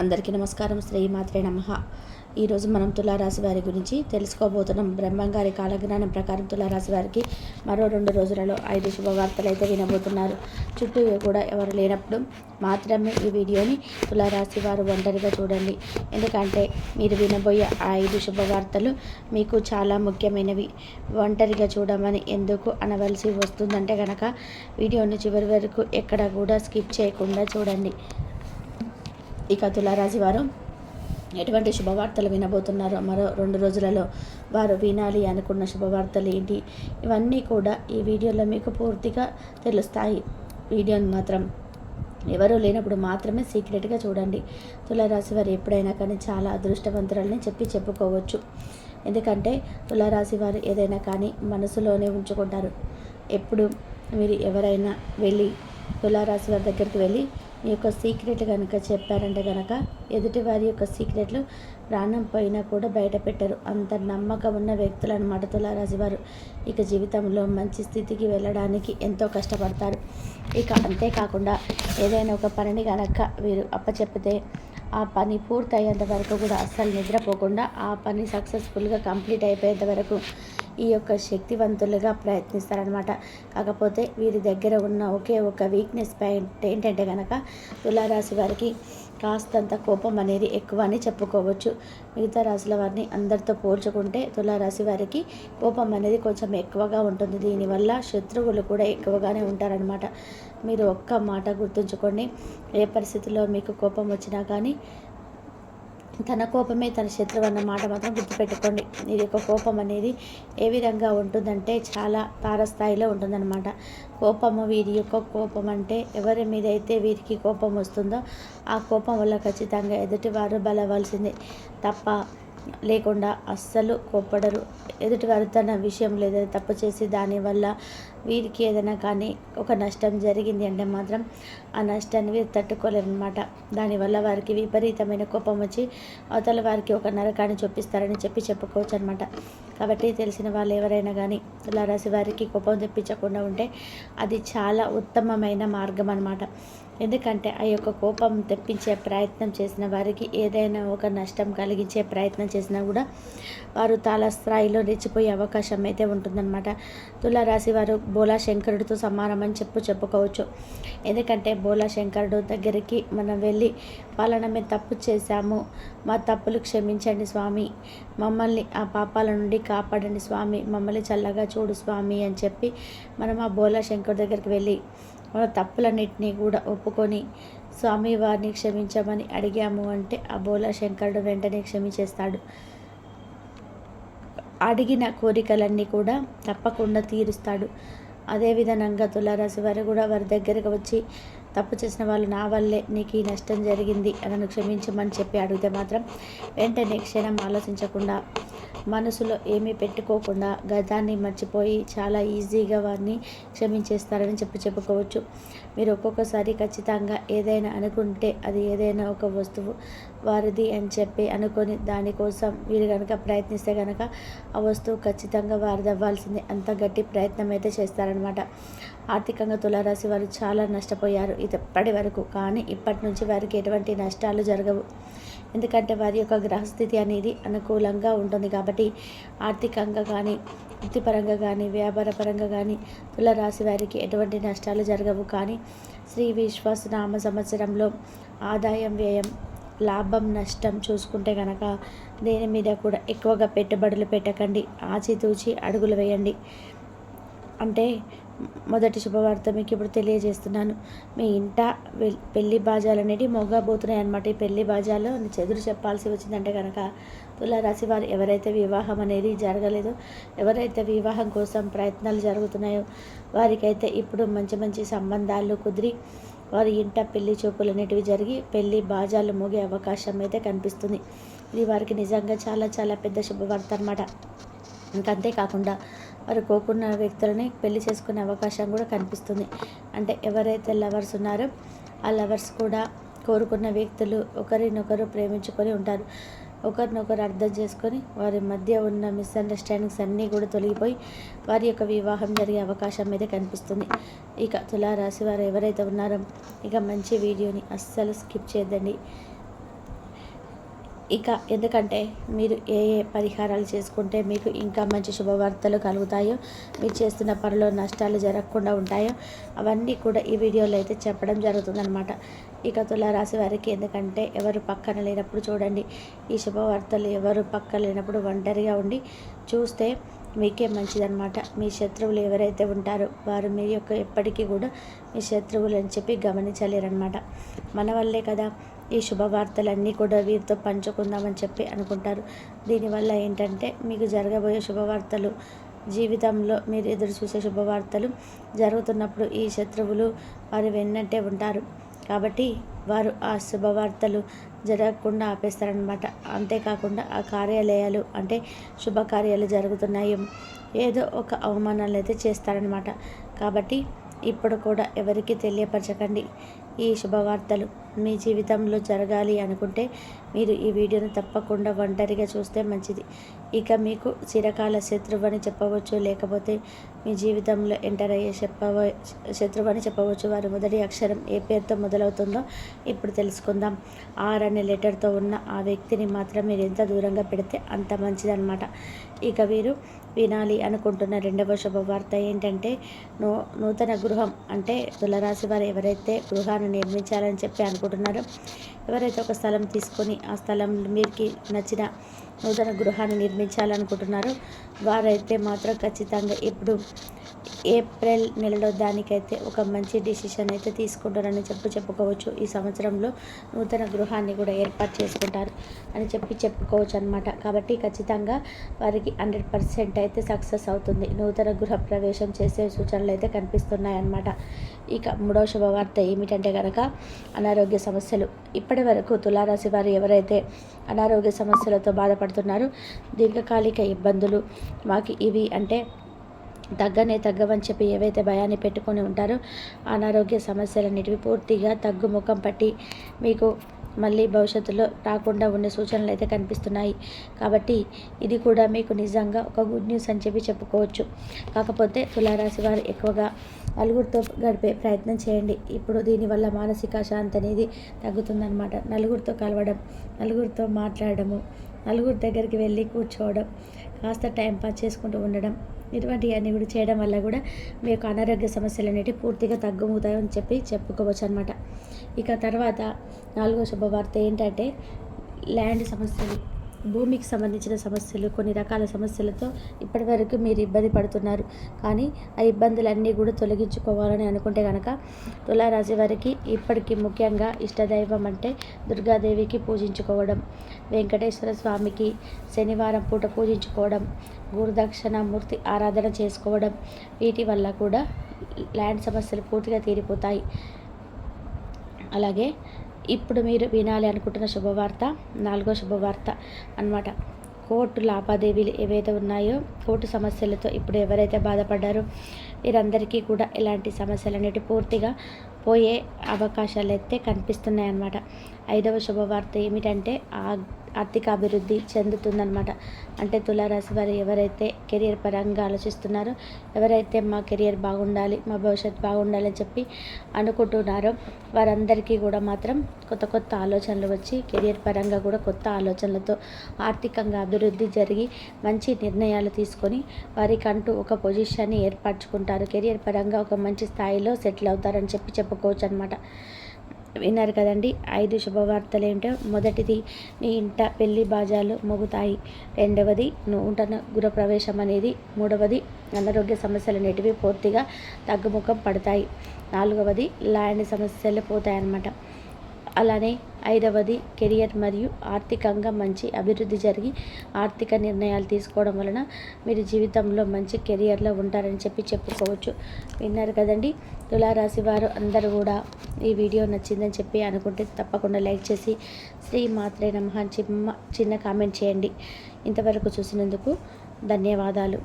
అందరికీ నమస్కారం. శ్రీమాత్రే నమః. ఈరోజు మనం తులారాశి వారి గురించి తెలుసుకోబోతున్నాం. బ్రహ్మంగారి కాలజ్ఞానం ప్రకారం తులారాశి వారికి మరో 2 రోజులలో 5 శుభవార్తలు అయితే వినబోతున్నారు. చుట్టూ కూడా ఎవరు లేనప్పుడు మాత్రమే ఈ వీడియోని తులారాశి వారు ఒంటరిగా చూడండి. ఎందుకంటే మీరు వినబోయే 5 శుభవార్తలు మీకు చాలా ముఖ్యమైనవి. ఒంటరిగా చూడమని ఎందుకు అనవలసి వస్తుందంటే కనుక వీడియోని చివరి వరకు ఎక్కడ కూడా స్కిప్ చేయకుండా చూడండి. ఇక తులారాశి వారు ఎటువంటి శుభవార్తలు వినబోతున్నారో, మరో 2 రోజులలో వారు వినాలి అనుకున్న శుభవార్తలు ఏంటి, ఇవన్నీ కూడా ఈ వీడియోలో మీకు పూర్తిగా తెలుస్తాయి. వీడియోని మాత్రం ఎవరూ లేనప్పుడు మాత్రమే సీక్రెట్గా చూడండి. తులారాశి వారు ఎప్పుడైనా కానీ చాలా అదృష్టవంతురాలని చెప్పుకోవచ్చు. ఎందుకంటే తులారాశి వారు ఏదైనా కానీ మనసులోనే ఉంచుకుంటారు. ఎప్పుడు మీరు ఎవరైనా వెళ్ళి తులారాశి వారి దగ్గరికి వెళ్ళి మీ యొక్క సీక్రెట్ కనుక చెప్పారంటే కనుక ఎదుటి వారి యొక్క సీక్రెట్లు ప్రాణం పోయినా కూడా బయట పెట్టరు. అంత నమ్మకం ఉన్న వ్యక్తులు అన్నమాట తులారాశి వారు. ఇక జీవితంలో మంచి స్థితికి వెళ్ళడానికి ఎంతో కష్టపడతారు. ఇక అంతేకాకుండా ఏదైనా ఒక పనిని కనుక వీరు అప్పచెప్పితే ఆ పని పూర్తి అయ్యేంత వరకు కూడా అస్సలు నిద్రపోకుండా ఆ పని సక్సెస్ఫుల్గా కంప్లీట్ అయిపోయేంత వరకు ఈ యొక్క శక్తివంతులుగా ప్రయత్నిస్తారనమాట. కాకపోతే వీరి దగ్గర ఉన్న ఒకే ఒక వీక్నెస్ పాయింట్ ఏంటంటే కనుక తులారాశి వారికి కాస్తంత కోపం అనేది ఎక్కువ అని చెప్పుకోవచ్చు. మిగతా రాశుల వారిని అందరితో పోల్చుకుంటే తులారాశి వారికి కోపం అనేది కొంచెం ఎక్కువగా ఉంటుంది. దీనివల్ల శత్రువులు కూడా ఎక్కువగానే ఉంటారనమాట. మీరు ఒక్క మాట గుర్తుంచుకోండి, ఏ పరిస్థితుల్లో మీకు కోపం వచ్చినా కానీ తన కోపమే తన శత్రువు అన్న మాట మాత్రం గుర్తుపెట్టుకోండి. ఇది యొక్క కోపం అనేది ఏ విధంగా ఉంటుందంటే చాలా తారస్థాయిలో ఉంటుందన్నమాట. కోపము వీరి యొక్క కోపం అంటే ఎవరి మీద అయితే వీరికి కోపం వస్తుందో ఆ కోపం వల్ల ఖచ్చితంగా ఎదుటివారు బలవలసిందే తప్ప లేకుండా అస్సలు కోప్పడరు. ఎదుటివారు తన విషయం లేదా తప్పు చేసి దానివల్ల వీరికి ఏదైనా కానీ ఒక నష్టం జరిగింది అంటే మాత్రం ఆ నష్టాన్ని వీరు తట్టుకోలేరన్నమాట. దానివల్ల వారికి విపరీతమైన కోపం వచ్చి అవతల వారికి ఒక నరకాన్ని చూపిస్తారని చెప్పుకోవచ్చు అనమాట. కాబట్టి తెలిసిన వాళ్ళు ఎవరైనా కానీ తులారాశి వారికి కోపం తెప్పించకుండా ఉంటే అది చాలా ఉత్తమమైన మార్గం అన్నమాట. ఎందుకంటే ఆ యొక్క కోపం తెప్పించే ప్రయత్నం చేసిన వారికి ఏదైనా ఒక నష్టం కలిగించే ప్రయత్నం చేసినా కూడా వారు తాళస్థాయిలో రెచ్చిపోయే అవకాశం అయితే ఉంటుందన్నమాట. తులారాశి వారు బోలా శంకరుడితో సమానమని చెప్పుకోవచ్చు. ఎందుకంటే బోలా శంకరుడు దగ్గరికి మనం వెళ్ళి పాలన మేము తప్పు చేశాము, మా తప్పులు క్షమించండి స్వామి, మమ్మల్ని ఆ పాపాల నుండి కాపాడండి స్వామి, మమ్మల్ని చల్లగా చూడు స్వామి అని చెప్పి మనం ఆ బోలా శంకరుడి దగ్గరికి వెళ్ళి మన తప్పులన్నింటినీ కూడా ఒప్పుకొని స్వామి వారిని క్షమించమని అడిగాము అంటే ఆ బోలా శంకరుడు వెంటనే క్షమించేస్తాడు. అడిగిన కోరికలన్నీ కూడా తప్పకుండా తీరుస్తాడు. అదేవిధంగా తులారాశి వారు కూడా వారి దగ్గరకు వచ్చి తప్పు చేసిన వాళ్ళు నా వల్లే నీకు ఈ నష్టం జరిగింది నన్ను క్షమించమని చెప్పి అడిగితే మాత్రం వెంటనే క్షణం ఆలోచించకుండా మనసులో ఏమీ పెట్టుకోకుండా గతాన్ని మర్చిపోయి చాలా ఈజీగా వారిని క్షమించేస్తారని చెప్పుకోవచ్చు. మీరు ఒక్కొక్కసారి ఖచ్చితంగా ఏదైనా అనుకుంటే అది ఏదైనా ఒక వస్తువు వారిది అని చెప్పి అనుకొని దానికోసం మీరు కనుక ప్రయత్నిస్తే కనుక ఆ వస్తువు ఖచ్చితంగా వారిది అవ్వాల్సిందే. అంత గట్టి ప్రయత్నం అయితే చేస్తారనమాట. ఆర్థికంగా తులారాశి వారు చాలా నష్టపోయారు ఇప్పటి వరకు, కానీ ఇప్పటి నుంచి వారికి ఎటువంటి నష్టాలు జరగవు. ఎందుకంటే వారి యొక్క గ్రహస్థితి అనేది అనుకూలంగా ఉంటుంది కాబట్టి ఆర్థికంగా కానీ వృత్తిపరంగా కానీ వ్యాపారపరంగా కానీ తులారాశి వారికి ఎటువంటి నష్టాలు జరగవు. కానీ శ్రీ విశ్వాసనామ సంవత్సరంలో ఆదాయం వ్యయం లాభం నష్టం చూసుకుంటే కనుక దేని మీద కూడా ఎక్కువగా పెట్టుబడులు పెట్టకండి, ఆచితూచి అడుగులు వేయండి. అంటే మొదటి శుభవార్త మీకు ఇప్పుడు తెలియజేస్తున్నాను. మీ ఇంట పెళ్లి బాజాలు అనేవి మోగబోతున్నాయి అన్నమాట. ఈ పెళ్లి బాజాలు చెదురు చెప్పాల్సి వచ్చిందంటే కనుక తులారాశి వారు ఎవరైతే వివాహం అనేది జరగలేదో, ఎవరైతే వివాహం కోసం ప్రయత్నాలు జరుగుతున్నాయో వారికైతే ఇప్పుడు మంచి మంచి సంబంధాలు కుదిరి వారి ఇంట పెళ్లి చూపులు అనేటివి జరిగి పెళ్లి బాజాలు మోగే అవకాశం అయితే కనిపిస్తుంది. ఇది వారికి నిజంగా చాలా చాలా పెద్ద శుభవార్త అన్నమాట. ఇంకా అంతేకాకుండా వారు కోరుకున్న వ్యక్తులని పెళ్లి చేసుకునే అవకాశం కూడా కనిపిస్తుంది. అంటే ఎవరైతే లవర్స్ ఉన్నారో ఆ లవర్స్ కూడా కోరుకున్న వ్యక్తులు ఒకరినొకరు ప్రేమించుకొని ఉంటారు. ఒకరినొకరు అర్థం చేసుకొని వారి మధ్య ఉన్న మిస్అండర్స్టాండింగ్స్ అన్నీ కూడా తొలగిపోయి వారి యొక్క వివాహం జరిగే అవకాశం అయితే కనిపిస్తుంది. ఇక తులారాశి వారు ఎవరైతే ఉన్నారో ఇక మంచి వీడియోని అస్సలు స్కిప్ చేయద్దండి. ఇక ఎందుకంటే మీరు ఏ ఏ పరిహారాలు చేసుకుంటే మీకు ఇంకా మంచి శుభవార్తలు కలుగుతాయో, మీరు చేస్తున్న పనిలో నష్టాలు జరగకుండా ఉంటాయో అవన్నీ కూడా ఈ వీడియోలో అయితే చెప్పడం జరుగుతుందన్నమాట. ఇక తులారాశి వారికి ఎందుకంటే ఎవరు పక్కన లేనప్పుడు చూడండి, ఈ శుభవార్తలు ఎవరు పక్కన లేనప్పుడు ఒంటరిగా ఉండి చూస్తే మీకే మంచిదన్నమాట. మీ శత్రువులు ఎవరైతే ఉంటారో వారు మీ యొక్క ఎప్పటికీ కూడా మీ శత్రువులు అని చెప్పి గమనించలేరన్నమాట. మన వల్లే కదా ఈ శుభవార్తలన్నీ కూడా వీరితో పంచుకుందామని చెప్పి అనుకుంటారు. దీనివల్ల ఏంటంటే మీకు జరగబోయే శుభవార్తలు, జీవితంలో మీరు ఎదురు చూసే శుభవార్తలు జరుగుతున్నప్పుడు ఈ శత్రువులు వారు వెన్నంటే ఉంటారు. కాబట్టి వారు ఆ శుభవార్తలు జరగకుండా ఆపేస్తారనమాట. అంతేకాకుండా ఆ కార్యాలయాలు అంటే శుభకార్యాలు జరుగుతున్నాయి ఏదో ఒక అవమానాలు అయితే చేస్తారనమాట. కాబట్టి ఇప్పుడు కూడా ఎవరికి తెలియపరచకండి. ఈ శుభవార్తలు మీ జీవితంలో జరగాలి అనుకుంటే మీరు ఈ వీడియోను తప్పకుండా ఒంటరిగా చూస్తే మంచిది. ఇక మీకు చిరకాల శత్రువు అని చెప్పవచ్చు, లేకపోతే మీ జీవితంలో ఎంటర్ అయ్యే శత్రువు అని చెప్పవచ్చు. వారి మొదటి అక్షరం ఏ పేరుతో మొదలవుతుందో ఇప్పుడు తెలుసుకుందాం. ఆర్ అనే లెటర్తో ఉన్న ఆ వ్యక్తిని మాత్రం మీరు ఎంత దూరంగా పెడితే అంత మంచిదన్నమాట. ఇక వీరు వినాలి అనుకుంటున్న రెండవ శుభవార్త ఏంటంటే నూతన గృహం అంటే తులారాశి వారు ఎవరైతే గృహాన్ని నిర్మించాలని చెప్పి అనుకుంటున్నారో, ఎవరైతే ఒక స్థలం తీసుకొని ఆ స్థలం మీకు నచ్చిన నూతన గృహాన్ని నిర్మించాలనుకుంటున్నారో వారైతే మాత్రం ఖచ్చితంగా ఇప్పుడు ఏప్రిల్ నెలలో దానికైతే ఒక మంచి డిసిషన్ అయితే తీసుకుంటారని చెప్పుకోవచ్చు. ఈ సంవత్సరంలో నూతన గృహాన్ని కూడా ఏర్పాటు చేసుకుంటారు అని చెప్పుకోవచ్చు అనమాట. కాబట్టి ఖచ్చితంగా వారికి 100% అయితే సక్సెస్ అవుతుంది. నూతన గృహ ప్రవేశం చేసే సూచనలు అయితే కనిపిస్తున్నాయి అన్నమాట. ఇక మూడవ శుభవార్త ఏమిటంటే కనుక అనారోగ్య సమస్యలు. ఇప్పటి వరకు తులారాశి వారు ఎవరైతే అనారోగ్య సమస్యలతో బాధపడుతున్నారో, దీర్ఘకాలిక ఇబ్బందులు మాకు ఇవి అంటే తగ్గవని చెప్పి ఏవైతే భయాన్ని పెట్టుకొని ఉంటారో అనారోగ్య సమస్యలన్నిటివి పూర్తిగా తగ్గుముఖం పట్టి మీకు మళ్ళీ భవిష్యత్తులో రాకుండా ఉండే సూచనలు అయితే కనిపిస్తున్నాయి. కాబట్టి ఇది కూడా మీకు నిజంగా ఒక గుడ్ న్యూస్ అని చెప్పి చెప్పుకోవచ్చు. కాకపోతే తులారాశి వారు ఎక్కువగా నలుగురితో గడిపే ప్రయత్నం చేయండి. ఇప్పుడు దీనివల్ల మానసిక శాంతి అనేది తగ్గుతుందన్నమాట. నలుగురితో కలవడం, నలుగురితో మాట్లాడడము, నలుగురి దగ్గరికి వెళ్ళి కూర్చోవడం, కాస్త టైం పాస్ చేసుకుంటూ ఉండడం, ఇటువంటివన్నీ కూడా చేయడం వల్ల కూడా మీ యొక్క అనారోగ్య సమస్యలు అనేవి పూర్తిగా తగ్గుముతాయని చెప్పి చెప్పుకోవచ్చు అనమాట. ఇక తర్వాత నాలుగో శుభవార్త ఏంటంటే ల్యాండ్ సమస్యలు, భూమికి సంబంధించిన సమస్యలు, కొన్ని రకాల సమస్యలతో ఇప్పటివరకు మీరు ఇబ్బంది పడుతున్నారు. కానీ ఆ ఇబ్బందులన్నీ కూడా తొలగించుకోవాలని అనుకుంటే కనుక తులారాశి వారికి ఇప్పటికీ ముఖ్యంగా ఇష్టదైవం అంటే దుర్గాదేవికి పూజించుకోవడం, వెంకటేశ్వర స్వామికి శనివారం పూట పూజించుకోవడం, గురుదక్షిణ మూర్తి ఆరాధన చేసుకోవడం, వీటి వల్ల కూడా ల్యాండ్ సమస్యలు పూర్తిగా తీరిపోతాయి. అలాగే ఇప్పుడు మీరు వినాలి అనుకుంటున్న శుభవార్త నాలుగో శుభవార్త అన్నమాట. కోర్టు లావాదేవీలు ఏవైతే ఉన్నాయో, కోర్టు సమస్యలతో ఇప్పుడు ఎవరైతే బాధపడ్డారో వీరందరికీ కూడా ఇలాంటి సమస్యలు అనేవి పూర్తిగా పోయే అవకాశాలు అయితే కనిపిస్తున్నాయి అన్నమాట. ఐదవ శుభవార్త ఏమిటంటే ఆర్థిక అభివృద్ధి చెందుతుందన్నమాట. అంటే తులారాశి వారు ఎవరైతే కెరియర్ పరంగా ఆలోచిస్తున్నారో, ఎవరైతే మా కెరియర్ బాగుండాలి, మా భవిష్యత్తు బాగుండాలి అని చెప్పి అనుకుంటున్నారో వారందరికీ కూడా మాత్రం కొత్త ఆలోచనలు వచ్చి కెరియర్ పరంగా కూడా కొత్త ఆలోచనలతో ఆర్థికంగా అభివృద్ధి జరిగి మంచి నిర్ణయాలు తీసుకొని వారికంటూ ఒక పొజిషన్ని ఏర్పరచుకుంటారు. కెరియర్ పరంగా ఒక మంచి స్థాయిలో సెటిల్ అవుతారని చెప్పుకోవచ్చు అనమాట. విన్నారు కదండి 5 శుభవార్తలు ఏంటో. మొదటిది మీ ఇంట పెళ్లి బాజాలు మోగుతాయి. రెండవది నూతన గృహప్రవేశం అనేది. మూడవది అనారోగ్య సమస్యలు అనేటివి పూర్తిగా తగ్గుముఖం పడతాయి. నాలుగవది ల్యాండ్ సమస్యలు పోతాయన్నమాట. అలానే ఐదవది కెరియర్ మరియు ఆర్థికంగా మంచి అభివృద్ధి జరిగి ఆర్థిక నిర్ణయాలు తీసుకోవడం వలన మీరు జీవితంలో మంచి కెరియర్లో ఉంటారని చెప్పుకోవచ్చు. విన్నారు కదండి. తులారాశి వారు అందరూ కూడా ఈ వీడియో నచ్చిందని చెప్పి అనుకుంటే తప్పకుండా లైక్ చేసి శ్రీ మాత్రే నమః చిన్న కామెంట్ చేయండి. ఇంతవరకు చూసినందుకు ధన్యవాదాలు.